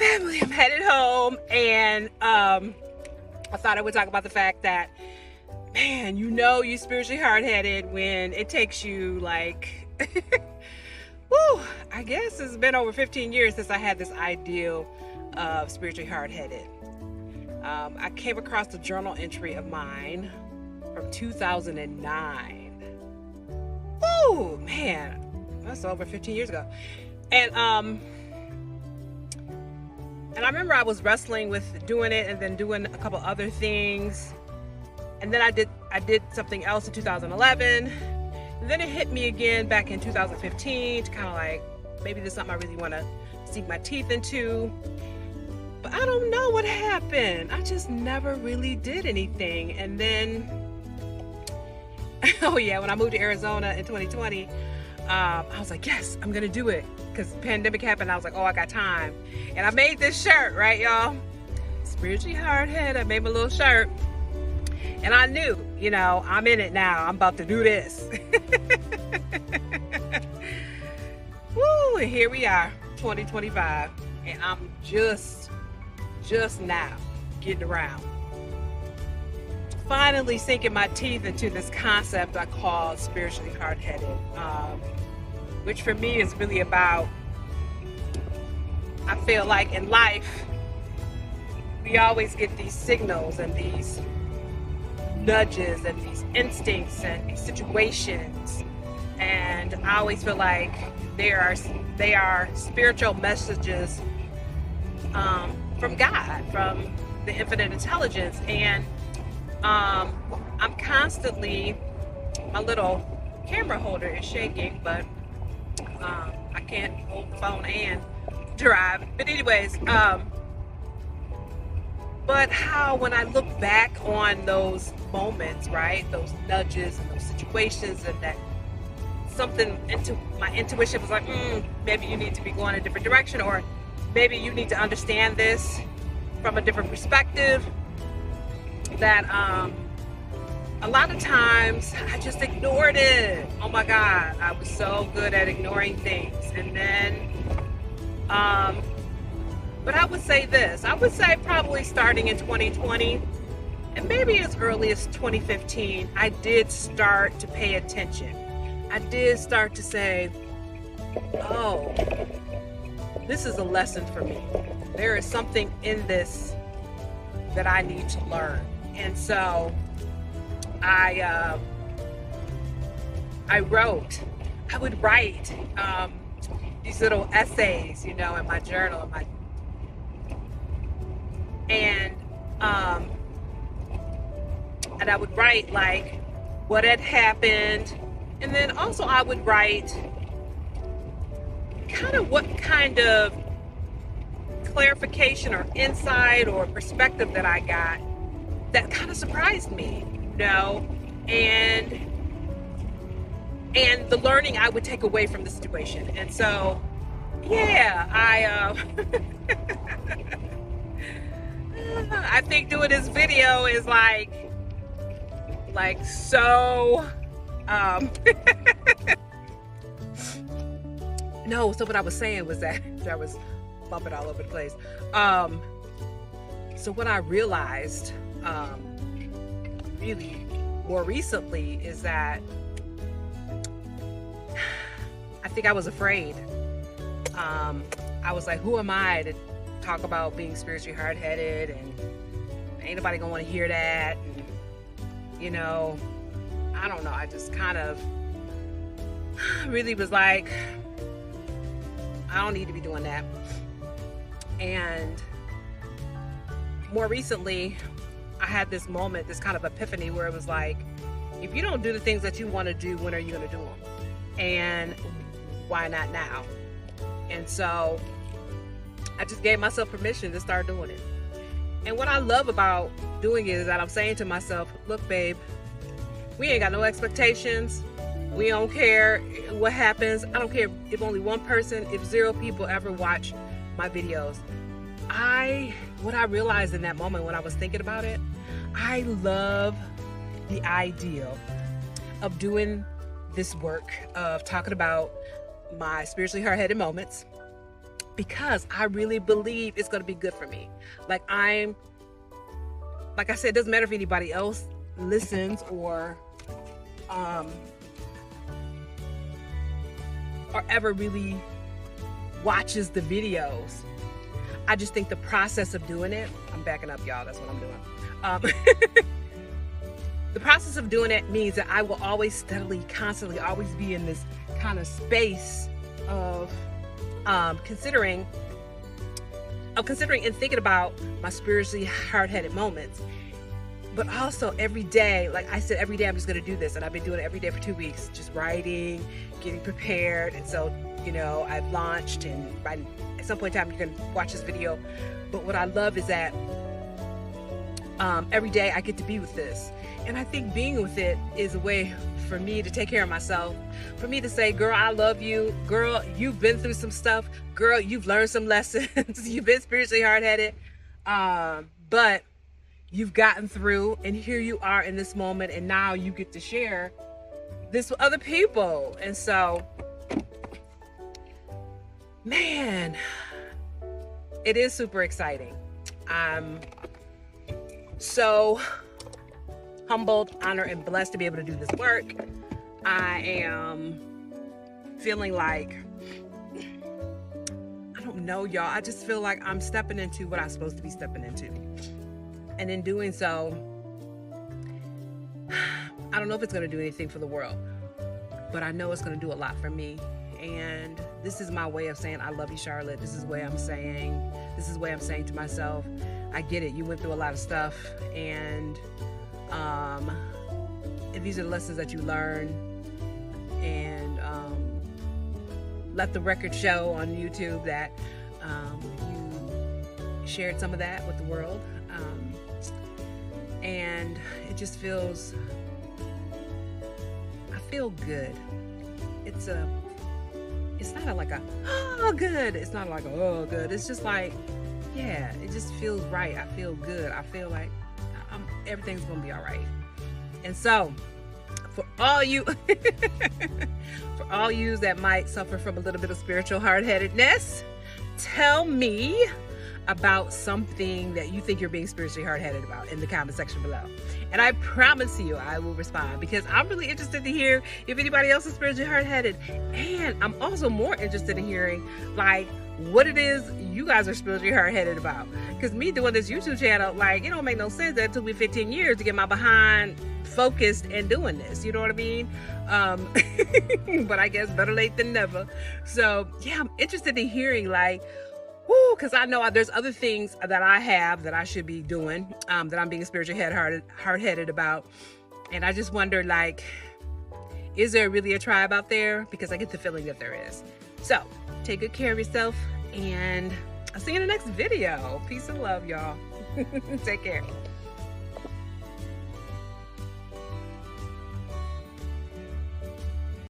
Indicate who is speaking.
Speaker 1: family, I'm headed home, and I thought I would talk about the fact that, man, you know you're spiritually hard-headed when it takes you like, woo, I guess it's been over 15 years since I had this ideal of spiritually hard-headed. I came across a journal entry of mine from 2009. Woo, man, that's over 15 years ago. And I remember I was wrestling with doing it and then doing a couple other things. And then I did something else in 2011. And then it hit me again back in 2015 to kind of like, maybe this is something I really want to sink my teeth into. But I don't know what happened. I just never really did anything. And then, oh yeah, when I moved to Arizona in 2020, I was like, yes, I'm going to do it. Because the pandemic happened, I was like, oh, I got time. And I made this shirt, right, y'all? Spiritually hard-headed. I made my little shirt. And I knew, you know, I'm in it now. I'm about to do this. Woo, and here we are, 2025. And I'm just now getting around. Finally sinking my teeth into this concept I call spiritually hard-headed. Which for me is really about, I feel like in life, we always get these signals and these nudges and these instincts and these situations. And I always feel like they are spiritual messages from God, from the infinite intelligence. And I'm constantly, my little camera holder is shaking, but I can't hold the phone and drive. But anyways, but how when I look back on those moments, right, those nudges and those situations, and that something into my intuition was like, maybe you need to be going a different direction, or maybe you need to understand this from a different perspective, that a lot of times I just ignored it. Oh my God, I was so good at ignoring things. And then, but I would say this, I would say probably starting in 2020 and maybe as early as 2015, I did start to pay attention. I did start to say, oh, this is a lesson for me. There is something in this that I need to learn. And so I would write these little essays, you know, in my journal, and I would write like what had happened, and then also I would write kind of what kind of clarification or insight or perspective that I got that kind of surprised me, you know, and the learning I would take away from the situation. And so, yeah, I think doing this video is like so, no, so what I was saying was that I was bumping all over the place. So what I realized, really more recently, is that I think I was afraid. I was like, who am I to talk about being spiritually hard-headed, and ain't nobody gonna want to hear that, and, you know, I don't know, I just kind of really was like, I don't need to be doing that. And more recently, I had this moment, this kind of epiphany, where it was like, if you don't do the things that you want to do, when are you going to do them? And why not now? And so I just gave myself permission to start doing it. And what I love about doing it is that I'm saying to myself, look, babe, we ain't got no expectations. We don't care what happens. I don't care if only one person, if 0 people ever watch my videos. What I realized in that moment when I was thinking about it, I love the idea of doing this work, of talking about my spiritually hard-headed moments, because I really believe it's going to be good for me. Like I said, it doesn't matter if anybody else listens or ever really watches the videos. I just think the process of doing it, I'm backing up, y'all, that's what I'm doing. The process of doing it means that I will always steadily, constantly, always be in this kind of space of considering and thinking about my spiritually hard-headed moments. But also every day, like I said, every day I'm just going to do this. And I've been doing it every day for 2 weeks, just writing, getting prepared. And so, you know, I've launched, and at some point in time, you're going to watch this video. But what I love is that every day I get to be with this. And I think being with it is a way for me to take care of myself, for me to say, girl, I love you. Girl, you've been through some stuff. Girl, you've learned some lessons. You've been spiritually hard-headed. But you've gotten through, and here you are in this moment, and now you get to share this with other people. And so, man, it is super exciting. I'm so humbled, honored, and blessed to be able to do this work. I am feeling like, I don't know, y'all, I just feel like I'm stepping into what I'm supposed to be stepping into. And in doing so, I don't know if it's going to do anything for the world, but I know it's going to do a lot for me. And this is my way of saying, I love you, Charlotte. This is the way I'm saying to myself, I get it. You went through a lot of stuff, and these are the lessons that you learn. And let the record show on YouTube that you shared some of that with the world. And it just feels, I feel good. It's not like a, oh, good. It's not like, oh, good. It's just like, yeah, it just feels right. I feel good. I feel like everything's going to be all right. And so, for all you, for all you that might suffer from a little bit of spiritual hard-headedness, tell me about something that you think you're being spiritually hard-headed about in the comment section below. And I promise you I will respond, because I'm really interested to hear if anybody else is spiritually hard-headed. And I'm also more interested in hearing like what it is you guys are spiritually hard-headed about. Because me doing this YouTube channel, like, it don't make no sense that it took me 15 years to get my behind focused and doing this, you know what I mean? But I guess better late than never. So yeah, I'm interested in hearing like, because I know there's other things that I have that I should be doing, that I'm being spiritually hard-headed about. And I just wonder, like, is there really a tribe out there? Because I get the feeling that there is. So take good care of yourself, and I'll see you in the next video. Peace and love, y'all. Take care.